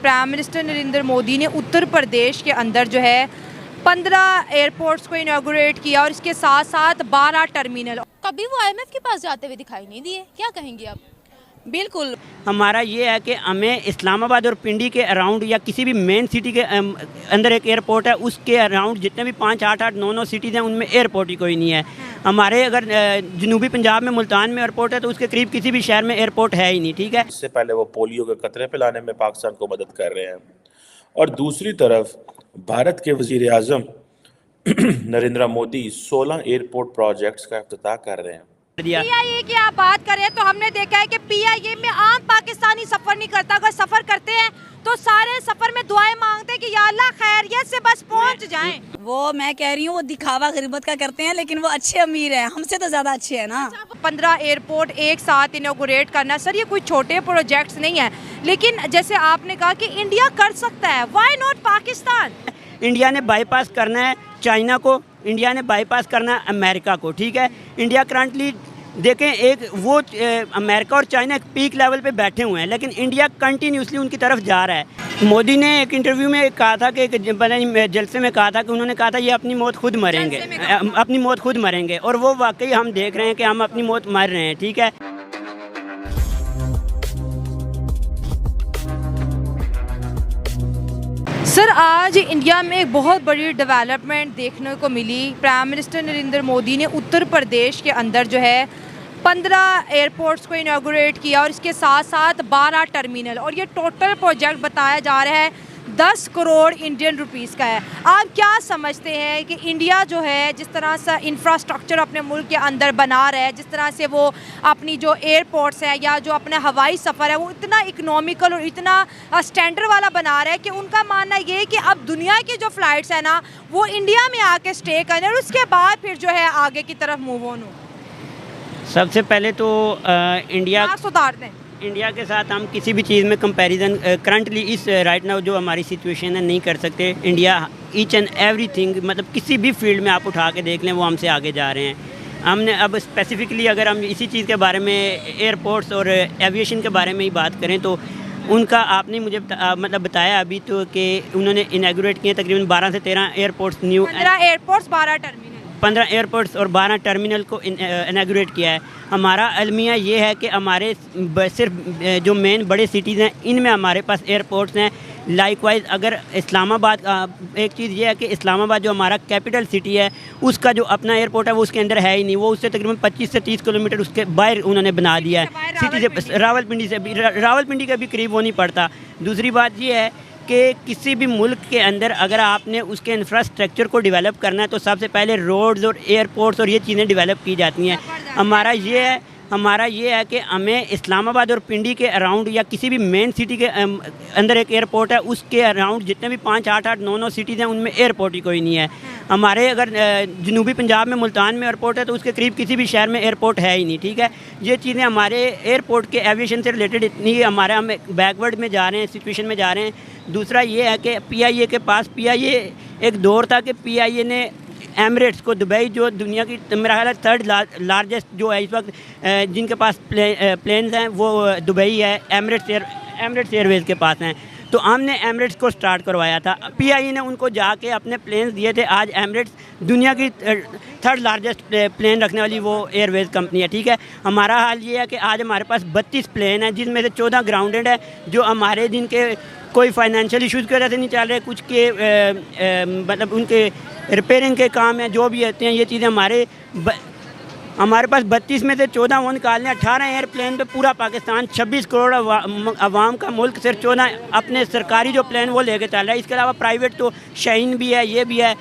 Prime minister Narendra Modi ने उत्तर प्रदेश के अंदर जो है 15 एयरपोर्ट्स को इनॉग्रेट किया और इसके साथ साथ 12 टर्मिनल। कभी वो आईएमएफ के पास जाते हुए दिखाई नहीं दिए, क्या कहेंगे आप? बिल्कुल, हमारा ये है कि हमें इस्लामाबाद और पिंडी के अराउंड या किसी भी मेन सिटी के अंदर एक एयरपोर्ट है, उसके अराउंड जितने भी 5, 8, 9 सिटीज़ हैं उनमें एयरपोर्ट ही कोई नहीं है। हमारे अगर जनूबी पंजाब में मुल्तान में एयरपोर्ट है तो उसके करीब किसी भी शहर में एयरपोर्ट है ही नहीं। ठीक है, इससे पहले वो पोलियो के कतरे पिलाने में पाकिस्तान को मदद कर रहे हैं और दूसरी तरफ भारत के वजीर आज़म नरेंद्र मोदी 16 एयरपोर्ट प्रोजेक्ट्स का इफ्तिताह कर रहे हैं। पीआईए की आप बात करें तो हमने देखा है कि पीआईए में आम पाकिस्तानी सफर नहीं करता, अगर सफर करते हैं तो सारे सफर में दुआएं मांगते हैं कि या अल्लाह खैरियत से बस पहुंच जाएं। वो मैं कह रही हूँ वो दिखावा गरीबत का करते हैं, लेकिन वो अच्छे अमीर हैं, हमसे तो ज्यादा अच्छे हैं ना। 15 एयरपोर्ट एक साथ इनॉग्रेट करना, सर ये कोई छोटे प्रोजेक्ट्स नहीं है, लेकिन जैसे आपने कहा कि इंडिया कर सकता है, व्हाई नॉट पाकिस्तान? इंडिया ने बाईपास करना है चाइना को, इंडिया ने बाईपास करना है अमेरिका को। ठीक है, इंडिया करंटली देखें एक वो अमेरिका और चाइना एक पीक लेवल पे बैठे हुए हैं, लेकिन इंडिया कंटिन्यूसली उनकी तरफ जा रहा है। मोदी ने एक इंटरव्यू में कहा था कि एक जलसे में कहा था कि उन्होंने कहा था ये अपनी मौत खुद मरेंगे, अपनी मौत खुद मरेंगे, और वो वाकई हम देख रहे हैं कि हम अपनी मौत मर रहे हैं। ठीक है, सर आज इंडिया में एक बहुत बड़ी डेवलपमेंट देखने को मिली। प्राइम मिनिस्टर नरेंद्र मोदी ने उत्तर प्रदेश के अंदर जो है 15 एयरपोर्ट्स को इनॉग्रेट किया और इसके साथ साथ 12 टर्मिनल, और ये टोटल प्रोजेक्ट बताया जा रहा है 10 करोड़ इंडियन रुपीस का है। आप क्या समझते हैं कि इंडिया जो है जिस तरह से इंफ्रास्ट्रक्चर अपने मुल्क के अंदर बना रहा है, जिस तरह से वो अपनी जो एयरपोर्ट्स है या जो अपना हवाई सफ़र है वो इतना इकोनॉमिकल और इतना स्टैंडर्ड वाला बना रहा है कि उनका मानना ये है कि अब दुनिया की जो फ़्लाइट्स है ना वो इंडिया में आके स्टे करें और उसके बाद फिर जो है आगे की तरफ मूव ऑन हो। सबसे पहले तो इंडिया सुधार दें। इंडिया के साथ हम किसी भी चीज़ में कंपैरिजन करंटली इस राइट नाउ जो हमारी सिचुएशन है नहीं कर सकते। इंडिया ईच एंड एवरीथिंग, मतलब किसी भी फील्ड में आप उठा के देख लें वो हमसे आगे जा रहे हैं। हमने अब स्पेसिफिकली अगर हम इसी चीज़ के बारे में एयरपोर्ट्स और एविएशन के बारे में ही बात करें तो उनका आपने मुझे मतलब बताया अभी तो कि उन्होंने इनॉग्रेट किए तकरीबन 12 से 13 airports new 15 airports 12 terminal, 15 airports और 12 टर्मिनल को इनॉग्रेट किया है। हमारा अलमिया ये है कि हमारे सिर्फ जो मेन बड़े सिटीज़ हैं इनमें हमारे पास एयरपोर्ट्स हैं। लाइकवाइज अगर इस्लामाबाद, एक चीज़ ये है कि इस्लामाबाद जो हमारा कैपिटल सिटी है उसका जो अपना एयरपोर्ट है वो उसके अंदर है ही नहीं, वो उससे तकरीबन 25 से 30 किलोमीटर उसके बाहर उन्होंने बना दिया है सिटी से। रावलपिंडी के भी करीब वो नहीं पड़ता। दूसरी बात ये है कि किसी भी मुल्क के अंदर अगर आपने उसके इंफ्रास्ट्रक्चर को डेवलप करना है तो सबसे पहले रोड्स और एयरपोर्ट्स और ये चीज़ें डेवलप की जाती हैं। हमारा ये है कि हमें इस्लामाबाद और पिंडी के अराउंड या किसी भी मेन सिटी के अंदर एक एयरपोर्ट है, उसके अराउंड जितने भी 5, 8, 9 सिटीज़ हैं उनमें एयरपोर्ट ही कोई नहीं है। हमारे अगर जनूबी पंजाब में मुल्तान में एयरपोर्ट है तो उसके करीब किसी भी शहर में एयरपोर्ट है ही नहीं। ठीक है, ये चीज़ें हमारे एयरपोर्ट के एविएशन से रिलेटेड इतनी हमारा हम बैकवर्ड में जा रहे हैं, सिचुएशन में जा रहे हैं। दूसरा ये है कि पीआईए के पास, पीआईए एक दौर था कि पीआईए ने एमिरेट्स को, दुबई जो दुनिया की मेरा ख्याल है 3rd लार्जेस्ट जो है इस वक्त जिनके पास प्लेन्स हैं वो दुबई है, एमिरेट्स एयरवेज़ के पास हैं। तो हमने एमिरेट्स को स्टार्ट करवाया था, पीआईए ने उनको जाके अपने प्लेन्स दिए थे। आज एमिरेट्स दुनिया की 3rd लार्जेस्ट प्लेन रखने वाली वो एयरवेज़ कंपनी है। ठीक है, हमारा हाल ये है कि आज हमारे पास 32 प्लेन हैं जिसमें से 14 ग्राउंडेड है, जो हमारे जिनके कोई फाइनेंशियल इश्यूज़ की वजह से नहीं चल रहे, कुछ के मतलब उनके रिपेयरिंग के काम हैं, जो भी होते हैं ये चीज़ें हमारे पास 32 में से 14 वो निकालने, 18 एयरप्लेन पे पूरा पाकिस्तान 26 करोड़ आवाम का मुल्क सिर्फ 14 अपने सरकारी जो प्लेन वो लेके चल रहा है। इसके अलावा प्राइवेट तो शाहीन भी है, ये भी है।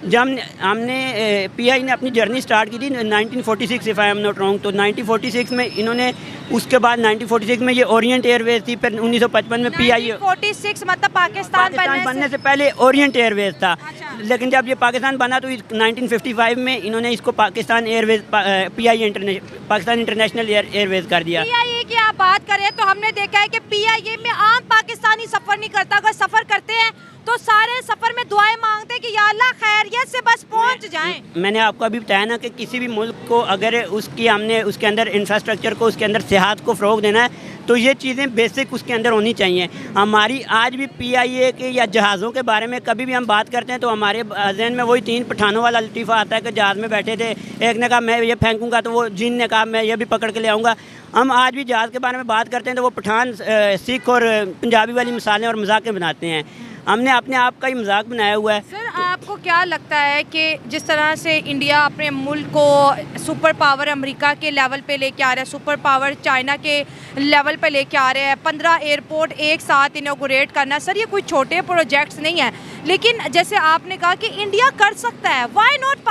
जब हमने पीआई ने अपनी जर्नी स्टार्ट की थी 1946 if I am not wrong, तो 1946 में इन्होंने, उसके बाद 1946 में ये ओरिएंट एयरवेज थी, फिर 1955 में पीआई 46 मतलब पाकिस्तान बनने से पहले ओरिएंट एयरवेज था। लेकिन जब ये पाकिस्तान बना तो 1955 में इन्होंने इसको Pakistan Airways Pakistan international Airways कर दिया। पीआईए की आप बात करें तो हमने देखा है कि पीआईए में आम पाकिस्तानी सफर नहीं करता, अगर सफर करते हैं तो सारे सफर में दुआएं मांगते हैं कि या अल्लाह खैरियत से बस पहुंच जाए। मैंने आपको अभी बताया ना कि किसी भी मुल्क को अगर हमने उसके अंदर इंफ्रास्ट्रक्चर को, उसके अंदर सेहत को फ़रोग देना है तो ये चीज़ें बेसिक उसके अंदर होनी चाहिए। हमारी आज भी PIA के या जहाज़ों के बारे में कभी भी हम बात करते हैं तो हमारे जहन में वही 3 पठानों वाला लतीफ़ा आता है कि जहाज़ में बैठे थे, एक ने कहा मैं ये फेंकूँगा तो वो जिन ने कहा मैं ये भी पकड़ के ले आऊँगा। हम आज भी जहाज़ के बारे में बात करते हैं तो वो पठान सिख और पंजाबी वाली मिसालें और मजाकें बनाते हैं। हमने अपने आप का ही मजाक बनाया हुआ है। सर आपको क्या लगता है कि जिस तरह से इंडिया अपने मुल्क को सुपर पावर अमेरिका के लेवल पे लेके आ रहा है, सुपर पावर चाइना के लेवल पे लेके आ रहे हैं, 15 एयरपोर्ट एक साथ इनॉग्रेट करना, सर ये कोई छोटे प्रोजेक्ट्स नहीं है, लेकिन जैसे आपने कहा कि इंडिया कर सकता है, व्हाई नॉट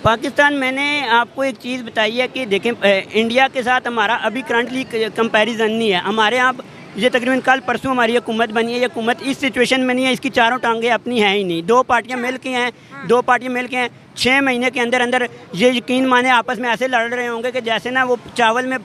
पाकिस्तान? मैंने आपको एक चीज़ बताई है कि देखें इंडिया के साथ हमारा अभी करंटली कंपैरिजन नहीं है। हमारे यहाँ ये तकरीबन कल परसों हमारी हुकूमत बनी है, ये हुकूमत इस सिचुएशन में नहीं है, इसकी चारों टांगे अपनी हैं ही नहीं। 2 पार्टियां मिल के हैं, 2 पार्टियां मिल के हैं। 6 महीने के अंदर अंदर ये यकीन माने आपस में ऐसे लड़ रहे होंगे कि जैसे ना वो चावल में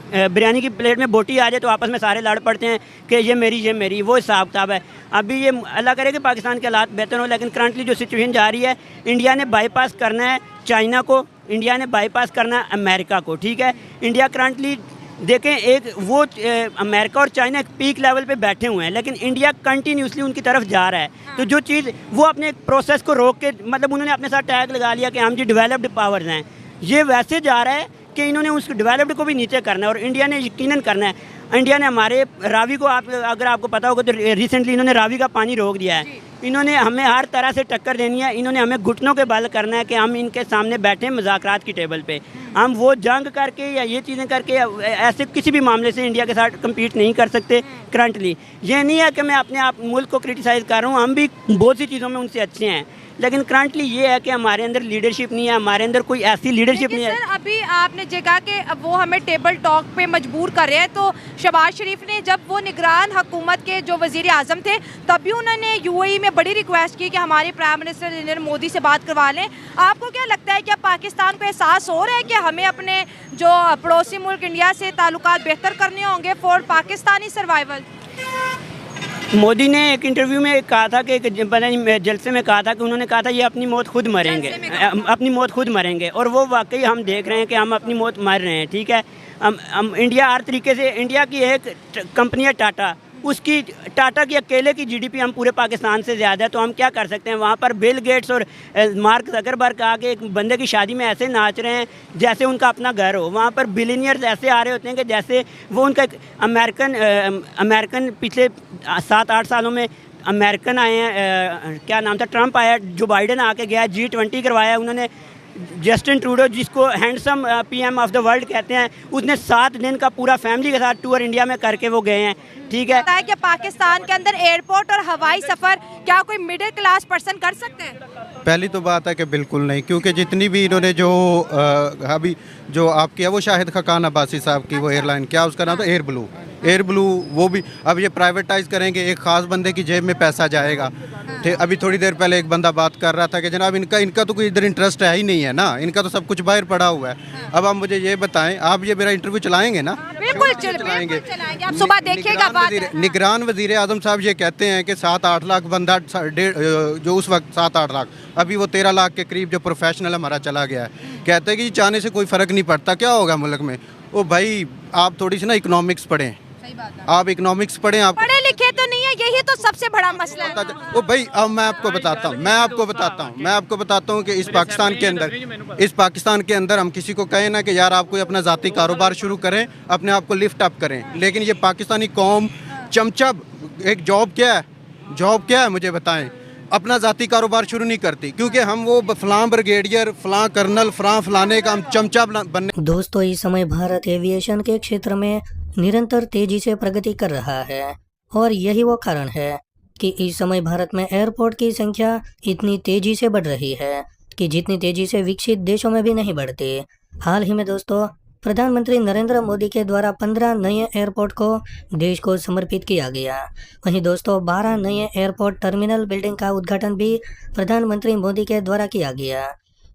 बिरयानी की प्लेट में बोटी आ जाए तो आपस में सारे लड़ पड़ते हैं कि ये मेरी, वो हिसाब किताब है। अभी ये अल्लाह करे कि पाकिस्तान के हालात बेहतर हो, लेकिन करंटली जो सिचुएशन जा रही है, इंडिया ने बाईपास करना है चाइना को, इंडिया ने बाईपास करना है अमेरिका को। ठीक है, इंडिया करंटली देखें एक वो अमेरिका और चाइना एक पीक लेवल पे बैठे हुए हैं, लेकिन इंडिया कंटिन्यूसली उनकी तरफ जा रहा है। तो जो चीज़ वो अपने प्रोसेस को रोक के, मतलब उन्होंने अपने साथ टैग लगा लिया कि हम जी डेवलप्ड पावर्स हैं, ये वैसे जा रहा है कि इन्होंने उस डेवलप्ड को भी नीचे करना है और इंडिया ने यकीनन करना है। इंडिया ने हमारे रावी को, अगर आपको पता होगा तो रिसेंटली इन्होंने रावी का पानी रोक दिया है। इन्होंने हमें हर तरह से टक्कर देनी है, इन्होंने हमें घुटनों के बल करना है कि हम इनके सामने बैठे मुज़ाकरात की टेबल पे। हम वो जंग करके या ये चीज़ें करके ऐसे किसी भी मामले से इंडिया के साथ कम्पीट नहीं कर सकते करंटली। ये नहीं है कि मैं अपने आप मुल्क को क्रिटिसाइज़ कर रहा हूँ, हम भी बहुत सी चीज़ों में उनसे अच्छे हैं, लेकिन करंटली ये है कि हमारे अंदर लीडरशिप नहीं है, हमारे अंदर कोई ऐसी लीडरशिप नहीं है। सर अभी आपने जगह कि वो हमें टेबल टॉक पे मजबूर कर रहे हैं, तो शहबाज शरीफ ने जब वो निगरान हुकूमत के जो वज़ीर आज़म थे तब भी उन्होंने UAE में बड़ी रिक्वेस्ट की कि हमारे प्राइम मिनिस्टर नरेंद्र मोदी से बात करवा लें। आपको क्या लगता है, क्या पाकिस्तान को एहसास हो रहा है कि हमें अपने जो पड़ोसी मुल्क इंडिया से ताल्लुकात बेहतर करने होंगे फॉर पाकिस्तानी सर्वाइवल? मोदी ने एक इंटरव्यू में कहा था कि एक जलसे में कहा था कि उन्होंने कहा था ये अपनी मौत खुद मरेंगे, अपनी मौत खुद मरेंगे, और वो वाकई हम देख रहे हैं कि हम अपनी मौत मर रहे हैं। ठीक है, हम इंडिया हर तरीके से, इंडिया की एक कंपनी है टाटा, उसकी टाटा की अकेले की GDP हम पूरे पाकिस्तान से ज़्यादा है, तो हम क्या कर सकते हैं? वहाँ पर बिल गेट्स और मार्क ज़करबर्ग आके एक बंदे की शादी में ऐसे नाच रहे हैं जैसे उनका अपना घर हो। वहाँ पर बिलियनियर्स ऐसे आ रहे होते हैं कि जैसे वो उनका अमेरिकन पिछले 7-8 सालों में अमेरिकन आए हैं, क्या नाम था, ट्रंप आया, जो बाइडन आके गया, G20 करवाया उन्होंने। जस्टिन ट्रूडो, जिसको handsome PM of the world कहते हैं, उसने 7 दिन का पूरा फैमिली के साथ टूर इंडिया में करके वो गए हैं। ठीक है, कि पाकिस्तान के अंदर एयरपोर्ट और हवाई सफ़र क्या कोई मिडिल क्लास पर्सन कर सकते हैं? पहली तो बात है कि बिल्कुल नहीं, क्योंकि जितनी भी इन्होंने जो अभी जो आपकी है वो शाहिद खकान अब्बासी साहब की वो एयरलाइन, क्या उसका नाम था, एयर ब्लू, वो भी अब ये प्राइवेटाइज करेंगे, एक ख़ास बंदे की जेब में पैसा जाएगा। अभी थोड़ी देर पहले एक बंदा बात कर रहा था कि जनाब इनका तो कोई इधर इंटरेस्ट है ही नहीं है ना, इनका तो सब कुछ बाहर पड़ा हुआ है। अब आप मुझे ये बताएं, आप ये मेरा इंटरव्यू चलाएंगे ना? बिल्कुल चलाएंगे, आप सुबह देखिएगा। निगरान वज़ीर आज़म साहब ये कहते हैं कि 7-8 लाख बंदा, जो उस वक्त 7-8 लाख, अभी वो 13 लाख के करीब जो प्रोफेशनल हमारा चला गया है, कहते हैं कि चाहने से कोई फ़र्क नहीं पड़ता, क्या होगा मुल्क में। ओ भाई, आप थोड़ी सी ना इकोनॉमिक्स पढ़ें, आप इकोनॉमिक्स पढ़ें, आप पढ़े लिखे तो नहीं है, यही तो सबसे बड़ा मसला है। ओ भाई, अब मैं आपको बताता हूँ कि इस पाकिस्तान के अंदर हम किसी को कहें ना कि यार आप कोई अपना ज़ाती कारोबार शुरू करें, अपने आप को लिफ्ट अप करें, लेकिन ये पाकिस्तानी कौम चमचा, एक जॉब क्या है मुझे बताएं, अपना ज़ाती कारोबार शुरू नहीं करती, क्योंकि हम वो फलां ब्रिगेडियर, फलां कर्नल, फलाने का हम चमचा बनने। दोस्तों, इस समय भारत एविएशन के क्षेत्र में निरंतर तेजी से प्रगति कर रहा है, और यही वो कारण है कि इस समय भारत में एयरपोर्ट की संख्या इतनी तेजी से बढ़ रही है कि जितनी तेजी से विकसित देशों में भी नहीं बढ़ती। हाल ही में दोस्तों, प्रधानमंत्री नरेंद्र मोदी के द्वारा 15 नए एयरपोर्ट को देश को समर्पित किया गया। वहीं दोस्तों, 12 नए एयरपोर्ट टर्मिनल बिल्डिंग का उद्घाटन भी प्रधानमंत्री मोदी के द्वारा किया गया।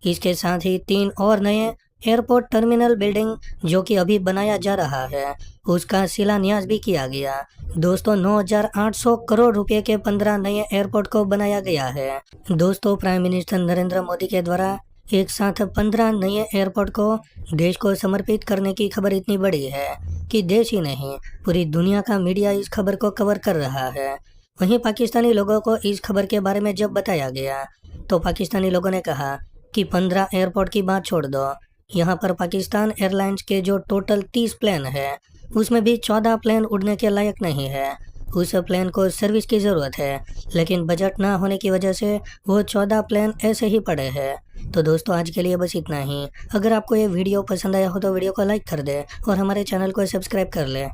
इसके साथ ही 3 और नए एयरपोर्ट टर्मिनल बिल्डिंग जो कि अभी बनाया जा रहा है उसका शिलान्यास भी किया गया। दोस्तों 9,800 करोड़ रुपए के 15 नए एयरपोर्ट को बनाया गया है। दोस्तों प्राइम मिनिस्टर नरेंद्र मोदी के द्वारा एक साथ 15 नए एयरपोर्ट को देश को समर्पित करने की खबर इतनी बड़ी है कि देश ही नहीं पूरी दुनिया का मीडिया इस खबर को कवर कर रहा है। वहीं पाकिस्तानी लोगों को इस खबर के बारे में जब बताया गया तो पाकिस्तानी लोगों ने कहा कि 15 एयरपोर्ट की बात छोड़ दो, यहाँ पर पाकिस्तान एयरलाइंस के जो टोटल 30 प्लेन है उसमें भी 14 प्लेन उड़ने के लायक नहीं है। उस प्लेन को सर्विस की ज़रूरत है, लेकिन बजट ना होने की वजह से वो 14 प्लेन ऐसे ही पड़े हैं। तो दोस्तों आज के लिए बस इतना ही। अगर आपको ये वीडियो पसंद आया हो तो वीडियो को लाइक कर दे और हमारे चैनल को सब्सक्राइब कर ले।